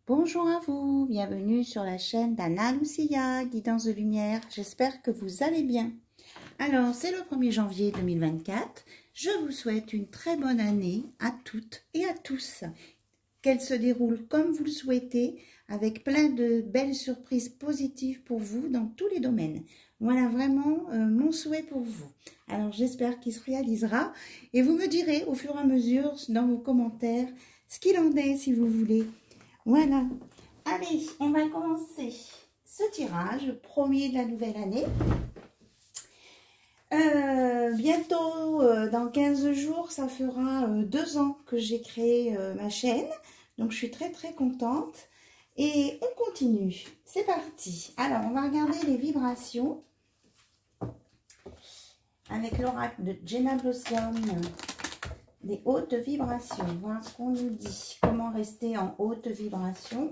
Bonjour à vous, bienvenue sur la chaîne d'Anna Lucia, Guidance de Lumière. J'espère que vous allez bien. Alors, c'est le 1er janvier 2024. Je vous souhaite une très bonne année à toutes et à tous. Qu'elle se déroule comme vous le souhaitez, avec plein de belles surprises positives pour vous dans tous les domaines. Voilà vraiment mon souhait pour vous. Alors, j'espère qu'il se réalisera et vous me direz au fur et à mesure dans vos commentaires ce qu'il en est si vous voulez. Voilà, allez, on va commencer ce tirage, le premier de la nouvelle année. Bientôt, dans 15 jours, ça fera 2 ans que j'ai créé ma chaîne. Donc, je suis très contente. Et on continue. C'est parti. Alors, on va regarder les vibrations avec l'oracle de Jenna Blossom. Des hautes vibrations, voir ce qu'on nous dit, comment rester en haute vibration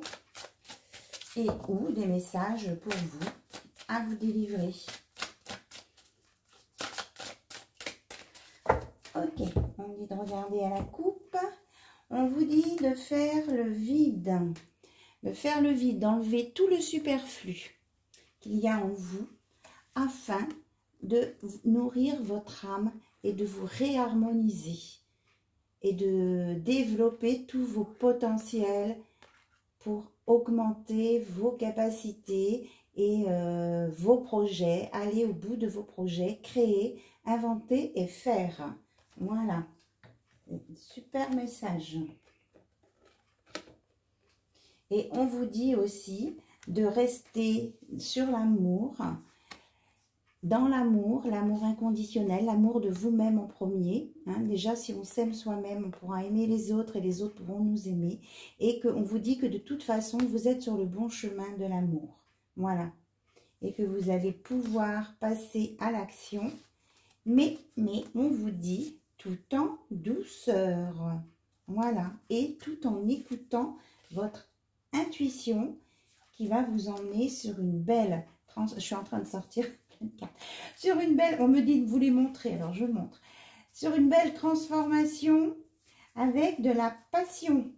et ou des messages pour vous, à vous délivrer. Ok, on dit de regarder à la coupe, on vous dit de faire le vide, d'enlever tout le superflu qu'il y a en vous afin de nourrir votre âme et de vous réharmoniser. Et de développer tous vos potentiels pour augmenter vos capacités et vos projets, aller au bout de vos projets, créer, inventer et faire. Voilà, super message. Et on vous dit aussi de rester sur l'amour, dans l'amour, l'amour inconditionnel, l'amour de vous-même en premier. Hein. Déjà, si on s'aime soi-même, on pourra aimer les autres et les autres pourront nous aimer. Et qu'on vous dit que de toute façon, vous êtes sur le bon chemin de l'amour. Voilà. Et que vous allez pouvoir passer à l'action. Mais on vous dit tout en douceur. Voilà. Et tout en écoutant votre intuition qui va vous emmener sur une belle... Je suis en train de sortir... Sur une belle, on me dit de vous les montrer, alors je montre. Sur une belle transformation avec de la passion.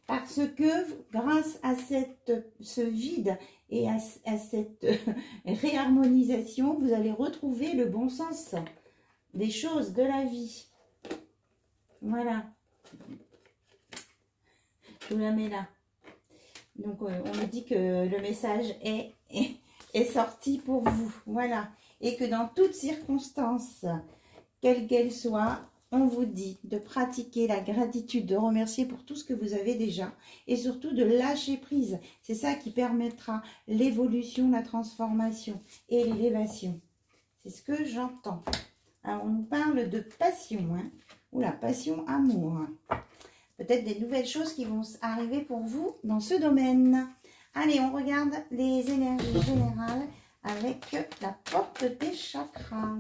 Parce que grâce à ce vide et à cette réharmonisation, vous allez retrouver le bon sens des choses de la vie. Voilà. Je vous la mets là. Donc, on me dit que le message est sorti pour vous. Voilà. Et que dans toutes circonstances, quelles qu'elles soient, on vous dit de pratiquer la gratitude, de remercier pour tout ce que vous avez déjà et surtout de lâcher prise. C'est ça qui permettra l'évolution, la transformation et l'élévation. C'est ce que j'entends. Alors, on nous parle de passion, hein, ou la passion amour. Peut-être des nouvelles choses qui vont arriver pour vous dans ce domaine. Allez, on regarde les énergies générales avec la porte des chakras.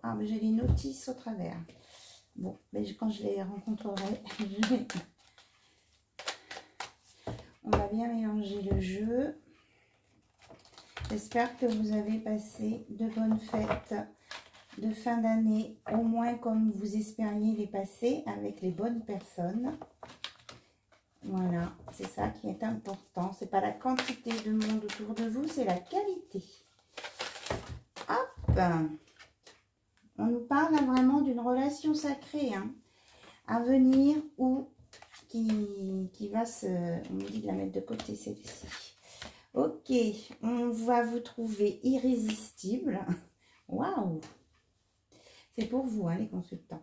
Ah, mais j'ai les notices au travers. Bon, mais quand je les rencontrerai, on va bien mélanger le jeu. J'espère que vous avez passé de bonnes fêtes de fin d'année, au moins comme vous espériez les passer avec les bonnes personnes. Voilà, c'est ça qui est important. C'est pas la quantité de monde autour de vous, c'est la qualité. Hop! On nous parle là vraiment d'une relation sacrée, hein, à venir ou qui va se... On me dit de la mettre de côté, celle-ci. Ok, on va vous trouver irrésistible. Waouh! C'est pour vous, hein, les consultants.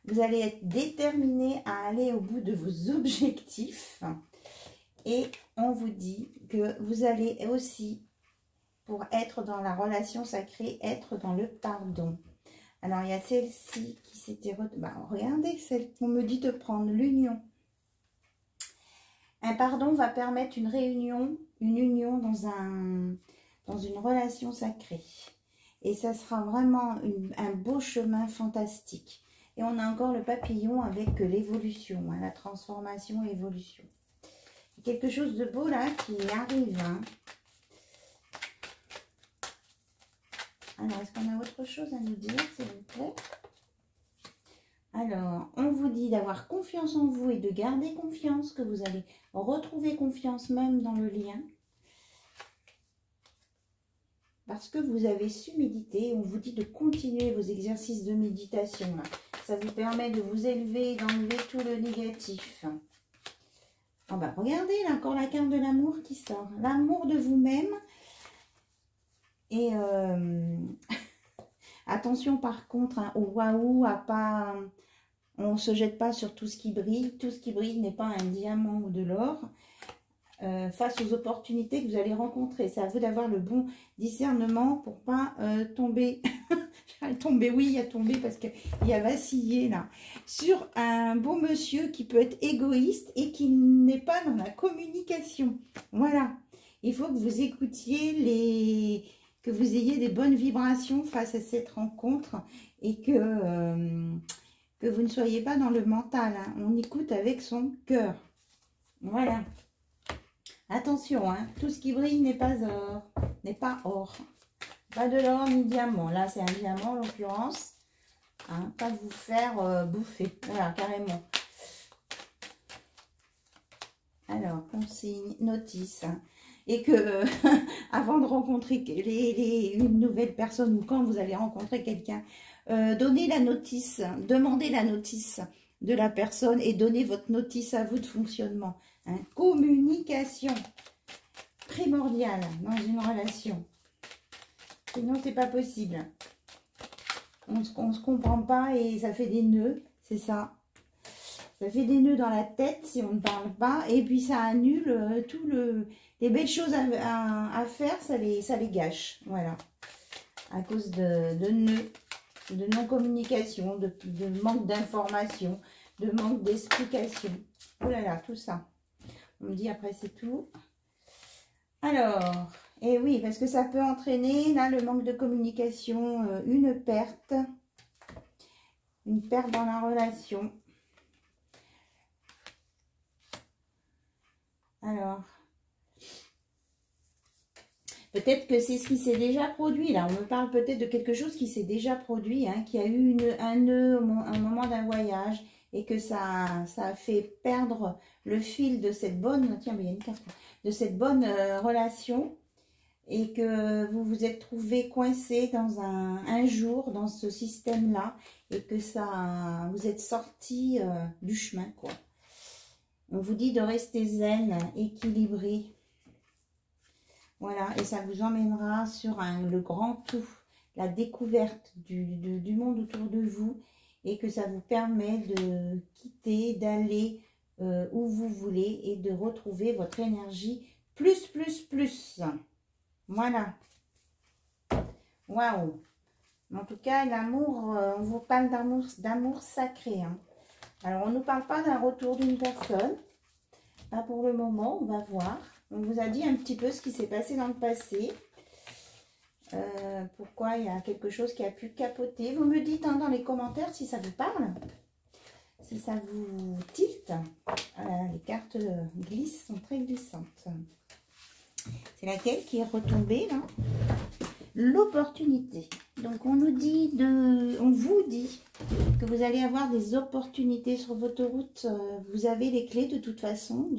Vous allez être déterminé à aller au bout de vos objectifs. Et on vous dit que vous allez aussi, pour être dans la relation sacrée, être dans le pardon. Alors, il y a celle-ci qui s'était... regardez, celle qu'on me dit de prendre, l'union. Un pardon va permettre une réunion, une union dans une relation sacrée. Et ça sera vraiment un beau chemin fantastique. Et on a encore le papillon avec l'évolution, hein, la transformation et l'évolution. Quelque chose de beau là qui arrive. Hein. Alors, est-ce qu'on a autre chose à nous dire, s'il vous plaît? Alors, on vous dit d'avoir confiance en vous et de garder confiance, que vous allez retrouver confiance même dans le lien. Parce que vous avez su méditer, on vous dit de continuer vos exercices de méditation. Là. Ça vous permet de vous élever, d'enlever tout le négatif. Oh bah, regardez, là, encore la carte de l'amour qui sort. L'amour de vous-même. Et attention par contre, hein, au waouh, à pas... On ne se jette pas sur tout ce qui brille. Tout ce qui brille n'est pas un diamant ou de l'or. Face aux opportunités que vous allez rencontrer. C'est à vous d'avoir le bon discernement pour pas tomber, tomber, oui, il y a tombé parce qu'il y a vacillé là, sur un beau monsieur qui peut être égoïste et qui n'est pas dans la communication. Voilà, il faut que vous écoutiez que vous ayez des bonnes vibrations face à cette rencontre et que vous ne soyez pas dans le mental. Hein. On écoute avec son cœur. Voilà. Attention, hein, tout ce qui brille n'est pas or, Pas de l'or ni diamant. Là, c'est un diamant en l'occurrence. Hein, pas vous faire bouffer. Voilà, carrément. Alors, consigne, notice. Hein, et que avant de rencontrer une nouvelle personne ou quand vous allez rencontrer quelqu'un, donnez la notice, demandez la notice de la personne et donnez votre notice à vous de fonctionnement. Hein. Communication primordiale dans une relation. Sinon, c'est pas possible. On se comprend pas et ça fait des nœuds, c'est ça. Ça fait des nœuds dans la tête si on ne parle pas. Et puis, ça annule les belles choses à faire, ça les gâche. Voilà. À cause de nœuds, de non-communication, de manque d'information, de manque d'explication. Oh là là, tout ça. On me dit après c'est tout. Alors, et oui, parce que ça peut entraîner, là, le manque de communication, une perte dans la relation. Alors, peut-être que c'est ce qui s'est déjà produit, là. On me parle peut-être de quelque chose qui s'est déjà produit, hein, qui a eu un nœud au moment d'un voyage et que ça a fait perdre le fil de cette bonne, tiens, mais il y a une carte, de cette bonne relation et que vous vous êtes trouvé coincé dans un jour dans ce système-là et que vous êtes sorti du chemin, quoi. On vous dit de rester zen, équilibré. Voilà, et ça vous emmènera sur le grand tout, la découverte du monde autour de vous et que ça vous permet de quitter, d'aller où vous voulez et de retrouver votre énergie plus. Voilà. Waouh. En tout cas, l'amour, on vous parle d'amour sacré. Hein. Alors, on ne nous parle pas d'un retour d'une personne. Là, pour le moment, on va voir. On vous a dit un petit peu ce qui s'est passé dans le passé. Pourquoi il y a quelque chose qui a pu capoter. Vous me dites hein, dans les commentaires si ça vous parle. Si ça vous tilte. Voilà, les cartes glissent, sont très glissantes. C'est laquelle qui est retombée là? L'opportunité. Donc on vous dit que vous allez avoir des opportunités sur votre route. Vous avez les clés de toute façon.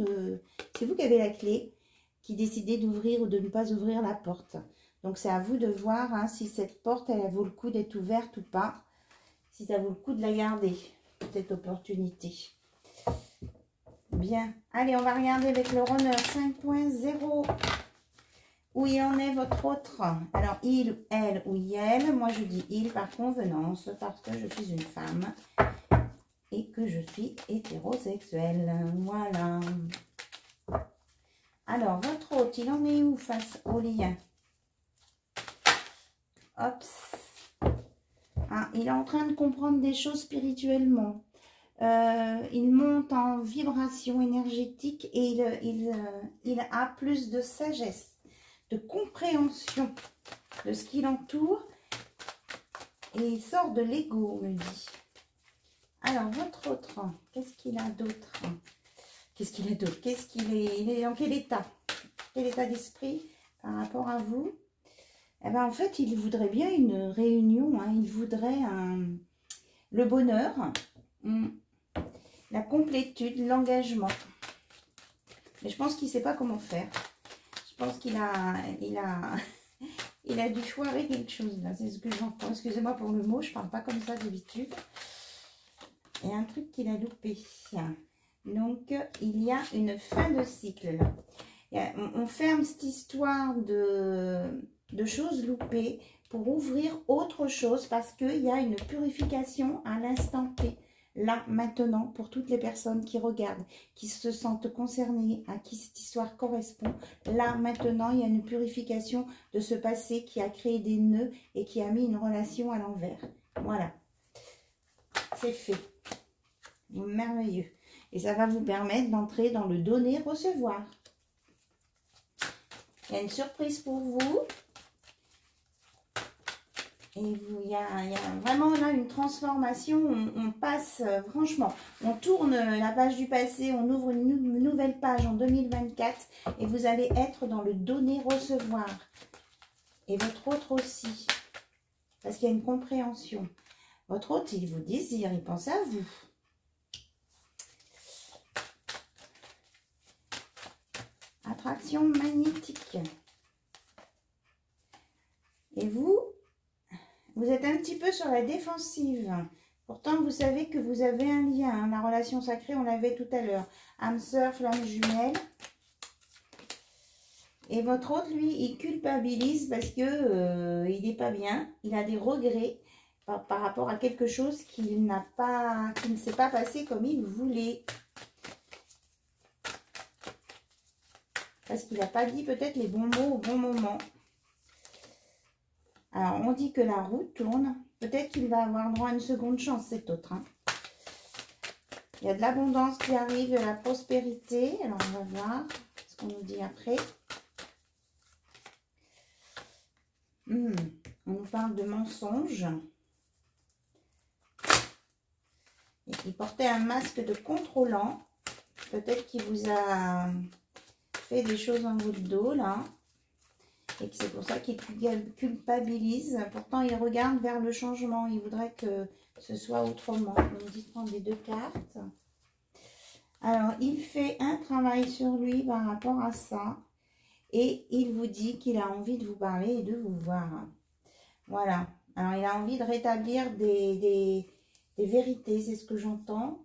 C'est vous qui avez la clé, qui décidez d'ouvrir ou de ne pas ouvrir la porte. Donc c'est à vous de voir hein, si cette porte elle vaut le coup d'être ouverte ou pas. Si ça vaut le coup de la garder, cette opportunité. Bien. Allez, on va regarder avec le runner 5.0. Où il en est votre autre? Alors, il, elle ou elle. Moi, je dis il par convenance parce que je suis une femme et que je suis hétérosexuelle. Voilà. Alors, votre autre, il en est où face au lien? Hop. Ah, il est en train de comprendre des choses spirituellement. Il monte en vibration énergétique et il a plus de sagesse, de compréhension de ce qui l'entoure et il sort de l'ego, on me dit. Alors, votre autre, qu'est-ce qu'il a d'autre? Qu'est-ce qu'il a d'autre? Il est dans quel état? Quel état d'esprit par rapport à vous? Eh ben, en fait, il voudrait bien une réunion, hein, il voudrait le bonheur, La complétude, l'engagement. Mais je pense qu'il ne sait pas comment faire. Je pense qu'il a, il a dû foirer quelque chose là. C'est ce que j'entends. Excusez-moi pour le mot, je ne parle pas comme ça d'habitude. Il y a un truc qu'il a loupé. Donc, il y a une fin de cycle là. On ferme cette histoire de choses loupées pour ouvrir autre chose parce qu'il y a une purification à l'instant T. Là, maintenant, pour toutes les personnes qui regardent, qui se sentent concernées, à qui cette histoire correspond, là, maintenant, il y a une purification de ce passé qui a créé des nœuds et qui a mis une relation à l'envers. Voilà. C'est fait. Merveilleux. Et ça va vous permettre d'entrer dans le donner-recevoir. Il y a une surprise pour vous. Et il y a vraiment là une transformation, on passe, franchement, on tourne la page du passé, on ouvre une nouvelle page en 2024 et vous allez être dans le donner-recevoir. Et votre autre aussi, parce qu'il y a une compréhension. Votre autre, il vous désire, il pense à vous. Attraction magnétique. Et vous êtes un petit peu sur la défensive. Pourtant, vous savez que vous avez un lien. Hein. La relation sacrée, on l'avait tout à l'heure. Âme sœur, flamme jumelle. Et votre autre, lui, il culpabilise parce que il n'est pas bien. Il a des regrets par rapport à quelque chose qui ne s'est pas passé comme il voulait. Parce qu'il n'a pas dit peut-être les bons mots au bon moment. Alors, on dit que la roue tourne. Peut-être qu'il va avoir droit à une seconde chance, cet autre. Hein. Il y a de l'abondance qui arrive, de la prospérité. Alors, on va voir ce qu'on nous dit après. On nous parle de mensonges. Et il portait un masque de contrôlant. Peut-être qu'il vous a fait des choses dans votre dos, là. Et que c'est pour ça qu'il culpabilise. Pourtant, il regarde vers le changement. Il voudrait que ce soit autrement. On nous dit de prendre les deux cartes. Alors, il fait un travail sur lui par rapport à ça. Et il vous dit qu'il a envie de vous parler et de vous voir. Voilà. Alors, il a envie de rétablir des vérités. C'est ce que j'entends.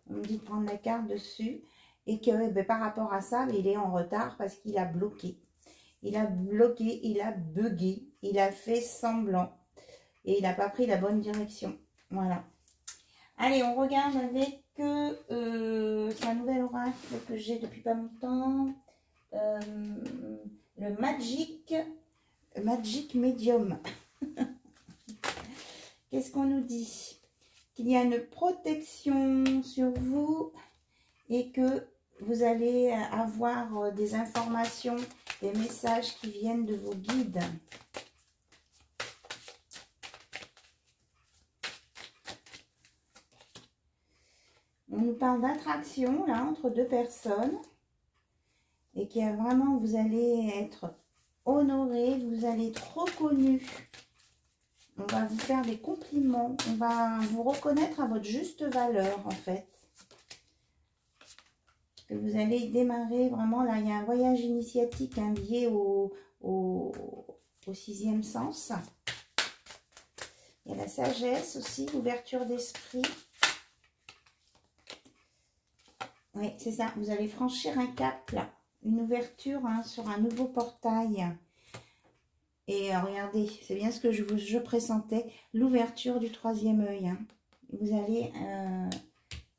On me dit de prendre la carte dessus. Et que par rapport à ça, il est en retard parce qu'il a bloqué. Il a bloqué, il a bugué, il a fait semblant. Et il n'a pas pris la bonne direction. Voilà. Allez, on regarde avec c'est un nouvel oracle que j'ai depuis pas longtemps. Le Magic Medium. Qu'est-ce qu'on nous dit? Qu'il y a une protection sur vous et que vous allez avoir des informations, des messages qui viennent de vos guides. On nous parle d'attraction, là, entre deux personnes. Et qu'il y a vraiment, vous allez être honoré, vous allez être reconnu. On va vous faire des compliments. On va vous reconnaître à votre juste valeur, en fait. Que vous allez démarrer vraiment, là, il y a un voyage initiatique hein, lié au sixième sens. Il y a la sagesse aussi, l'ouverture d'esprit. Oui, c'est ça, vous allez franchir un cap, là. Une ouverture hein, sur un nouveau portail. Et regardez, c'est bien ce que je pressentais, l'ouverture du troisième œil. Hein. Vous allez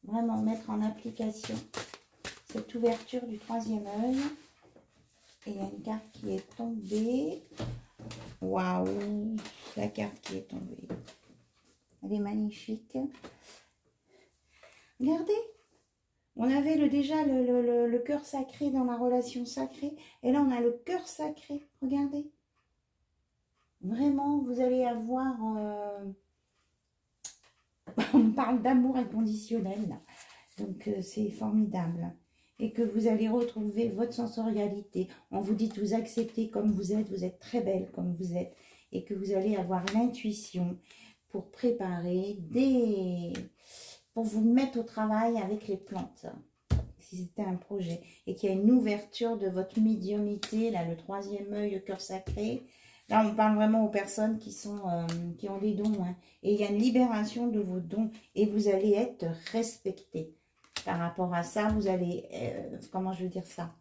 vraiment mettre en application cette ouverture du troisième œil. Et il y a une carte qui est tombée. Waouh, la carte qui est tombée. Elle est magnifique. Regardez, on avait déjà le cœur sacré dans la relation sacrée. Et là, on a le cœur sacré. Regardez. Vraiment, vous allez avoir... on parle d'amour inconditionnel, là. Donc, c'est formidable. Et que vous allez retrouver votre sensorialité. On vous dit de vous accepter comme vous êtes très belle comme vous êtes. Et que vous allez avoir l'intuition pour préparer des pour vous mettre au travail avec les plantes, si c'était un projet, et qu'il y a une ouverture de votre médiumnité, là, le troisième œil, le cœur sacré. Là, on parle vraiment aux personnes qui ont des dons, hein, et il y a une libération de vos dons, et vous allez être respecté. Par rapport à ça, vous allez, comment je veux dire ça,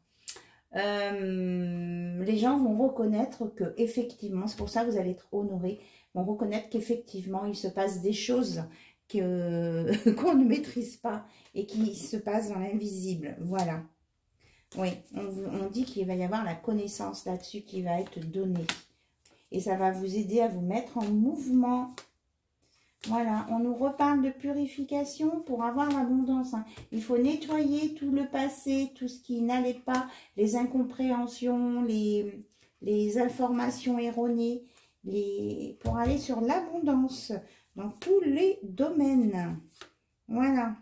les gens vont reconnaître que effectivement, c'est pour ça que vous allez être honorés, vont reconnaître qu'effectivement, il se passe des choses qu'on ne maîtrise pas et qui se passent dans l'invisible. Voilà. Oui, on dit qu'il va y avoir la connaissance là-dessus qui va être donnée. Et ça va vous aider à vous mettre en mouvement. Voilà, on nous reparle de purification pour avoir l'abondance. Hein. Il faut nettoyer tout le passé, tout ce qui n'allait pas, les incompréhensions, les informations erronées, pour aller sur l'abondance dans tous les domaines. Voilà,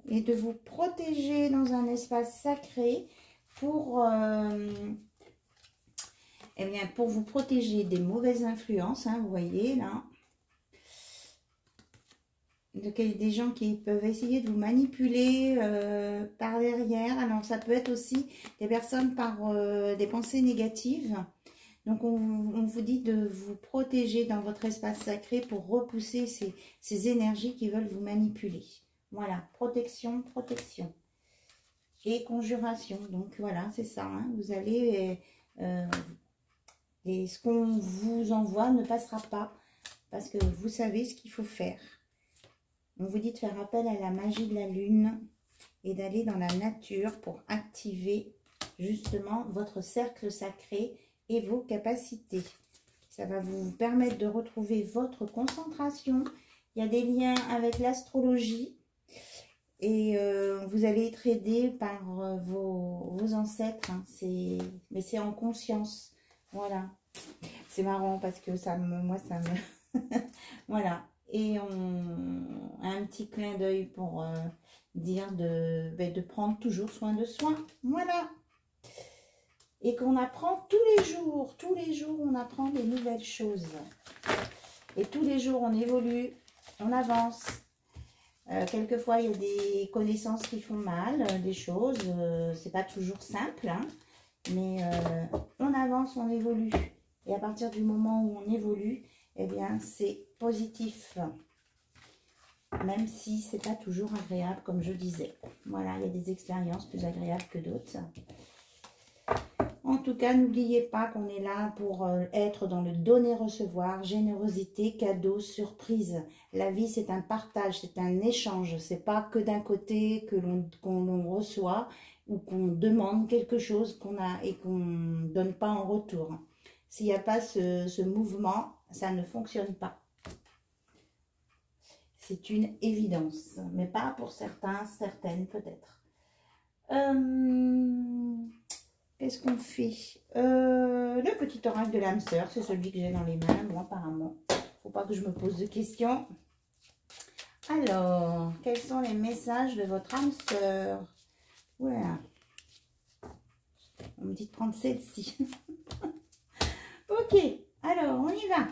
et de vous protéger dans un espace sacré pour, eh bien, pour vous protéger des mauvaises influences, hein, vous voyez là. Des gens qui peuvent essayer de vous manipuler par derrière. Alors, ça peut être aussi des personnes par des pensées négatives. Donc, on vous dit de vous protéger dans votre espace sacré pour repousser ces énergies qui veulent vous manipuler. Voilà, protection, protection. Et conjuration. Donc, voilà, c'est ça. Hein. Vous allez... et ce qu'on vous envoie ne passera pas parce que vous savez ce qu'il faut faire. On vous dit de faire appel à la magie de la lune et d'aller dans la nature pour activer justement votre cercle sacré et vos capacités. Ça va vous permettre de retrouver votre concentration. Il y a des liens avec l'astrologie et vous allez être aidé par vos ancêtres. Hein. Mais c'est en conscience. Voilà. C'est marrant parce que moi, ça me... voilà. Et on a un petit clin d'œil pour dire de prendre toujours soin de soi. Voilà. Et qu'on apprend tous les jours, on apprend des nouvelles choses. Et tous les jours, on évolue, on avance. Quelquefois, il y a des connaissances qui font mal, des choses. C'est pas toujours simple, hein, mais on avance, on évolue. Et à partir du moment où on évolue, eh bien, c'est positif. Même si c'est pas toujours agréable, comme je disais. Voilà, il y a des expériences plus agréables que d'autres. En tout cas, n'oubliez pas qu'on est là pour être dans le donner-recevoir, générosité, cadeau, surprise. La vie, c'est un partage, c'est un échange. C'est pas que d'un côté qu'on reçoit ou qu'on demande quelque chose qu'on a et qu'on ne donne pas en retour. S'il n'y a pas ce mouvement, ça ne fonctionne pas. C'est une évidence, mais pas pour certains, certaines peut-être. Qu'est-ce qu'on fait? Le petit oracle de l'âme sœur, c'est celui que j'ai dans les mains, moi apparemment. Faut pas que je me pose de questions. Alors, quels sont les messages de votre âme sœur? Voilà. On me dit de prendre celle-ci. Ok, alors on y va.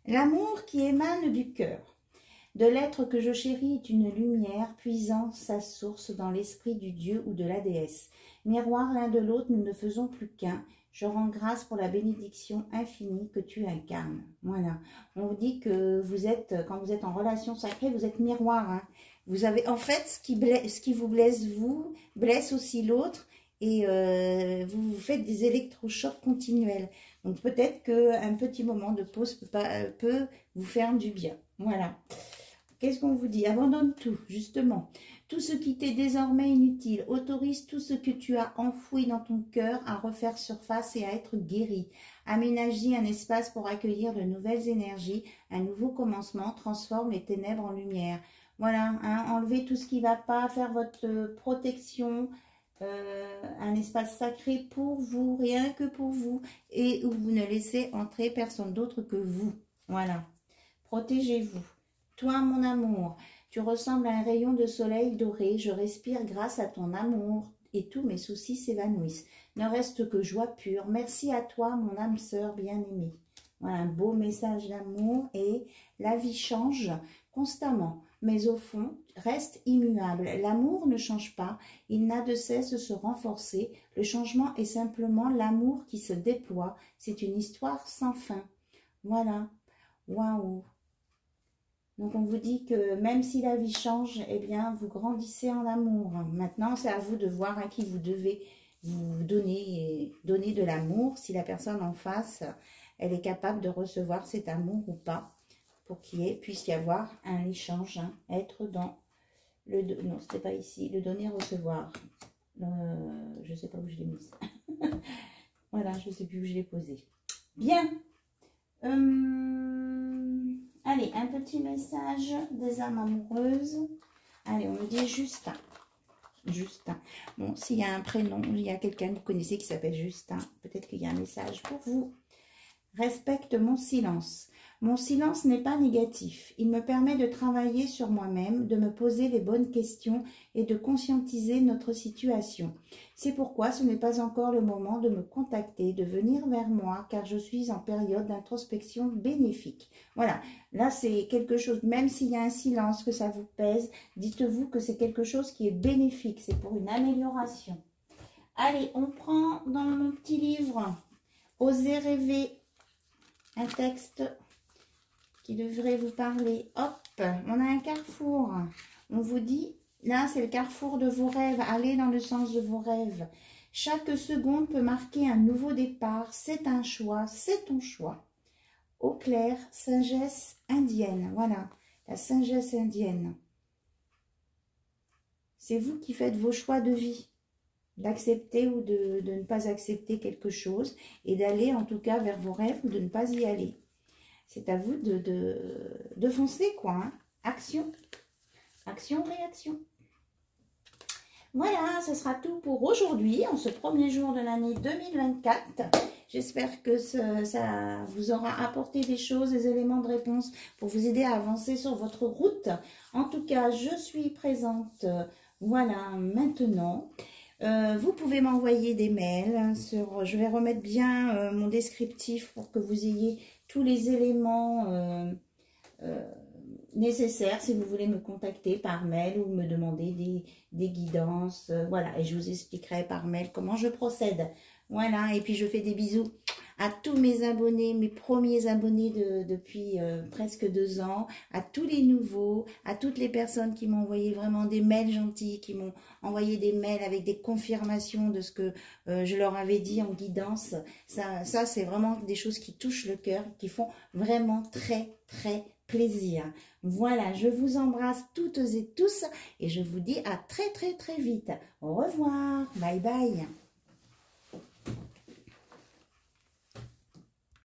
L'amour qui émane du cœur. De l'être que je chéris est une lumière puisant sa source dans l'esprit du Dieu ou de la déesse. Miroir l'un de l'autre, nous ne faisons plus qu'un. Je rends grâce pour la bénédiction infinie que tu incarnes. Voilà. On vous dit que vous êtes, quand vous êtes en relation sacrée, vous êtes miroir. Hein. Vous avez, en fait, ce qui vous blesse, vous, blesse aussi l'autre. Et vous faites des électrochocs continuels. Donc peut-être qu'un petit moment de pause peut vous faire du bien. Voilà. Qu'est-ce qu'on vous dit? Abandonne tout, justement. Tout ce qui t'est désormais inutile. Autorise tout ce que tu as enfoui dans ton cœur à refaire surface et à être guéri. Aménage-y un espace pour accueillir de nouvelles énergies. Un nouveau commencement transforme les ténèbres en lumière. Voilà, hein, enlevez tout ce qui ne va pas, faire votre protection, un espace sacré pour vous, rien que pour vous, et où vous ne laissez entrer personne d'autre que vous. Voilà, protégez-vous. Toi, mon amour, tu ressembles à un rayon de soleil doré. Je respire grâce à ton amour et tous mes soucis s'évanouissent. Ne reste que joie pure. Merci à toi, mon âme sœur bien-aimée. Voilà, un beau message d'amour et la vie change constamment. Mais au fond, reste immuable. L'amour ne change pas, il n'a de cesse de se renforcer. Le changement est simplement l'amour qui se déploie. C'est une histoire sans fin. Voilà, waouh. Donc on vous dit que même si la vie change, eh bien vous grandissez en amour. Maintenant, c'est à vous de voir à qui vous devez vous donner de l'amour. Si la personne en face, elle est capable de recevoir cet amour ou pas, pour qu'il puisse y avoir un échange, hein, être dans le... Non, c'était pas ici, le donner-recevoir. Je ne sais pas où je l'ai mise. Voilà, je ne sais plus où je l'ai posé. Bien. Allez, un petit message des âmes amoureuses. Allez, on me dit Justin. Justin. Bon, s'il y a un prénom, il y a quelqu'un que vous connaissez qui s'appelle Justin, peut-être qu'il y a un message pour vous. Respecte mon silence. Mon silence n'est pas négatif. Il me permet de travailler sur moi-même, de me poser les bonnes questions et de conscientiser notre situation. C'est pourquoi ce n'est pas encore le moment de me contacter, de venir vers moi, car je suis en période d'introspection bénéfique. Voilà, là c'est quelque chose, même s'il y a un silence, que ça vous pèse, dites-vous que c'est quelque chose qui est bénéfique, c'est pour une amélioration. Allez, on prend dans mon petit livre « Osez rêver », un texte qui devrait vous parler. Hop, on a un carrefour. On vous dit, là c'est le carrefour de vos rêves. Allez dans le sens de vos rêves. Chaque seconde peut marquer un nouveau départ. C'est un choix, c'est ton choix. Au clair, sagesse indienne. Voilà, la sagesse indienne. C'est vous qui faites vos choix de vie. D'accepter ou de ne pas accepter quelque chose. Et d'aller en tout cas vers vos rêves ou de ne pas y aller. C'est à vous de foncer, quoi. Hein. Action. Action, réaction. Voilà, ce sera tout pour aujourd'hui, en ce premier jour de l'année 2024. J'espère que ça vous aura apporté des choses, des éléments de réponse pour vous aider à avancer sur votre route. En tout cas, je suis présente, voilà, maintenant. Vous pouvez m'envoyer des mails je vais remettre bien mon descriptif pour que vous ayez tous les éléments nécessaires si vous voulez me contacter par mail ou me demander des guidances. Voilà, et je vous expliquerai par mail comment je procède. Voilà, et puis je fais des bisous à tous mes abonnés, mes premiers abonnés depuis presque 2 ans, à tous les nouveaux, à toutes les personnes qui m'ont envoyé vraiment des mails gentils, qui m'ont envoyé des mails avec des confirmations de ce que je leur avais dit en guidance. Ça c'est vraiment des choses qui touchent le cœur, qui font vraiment très, très plaisir. Voilà, je vous embrasse toutes et tous et je vous dis à très, très, très vite. Au revoir, bye bye.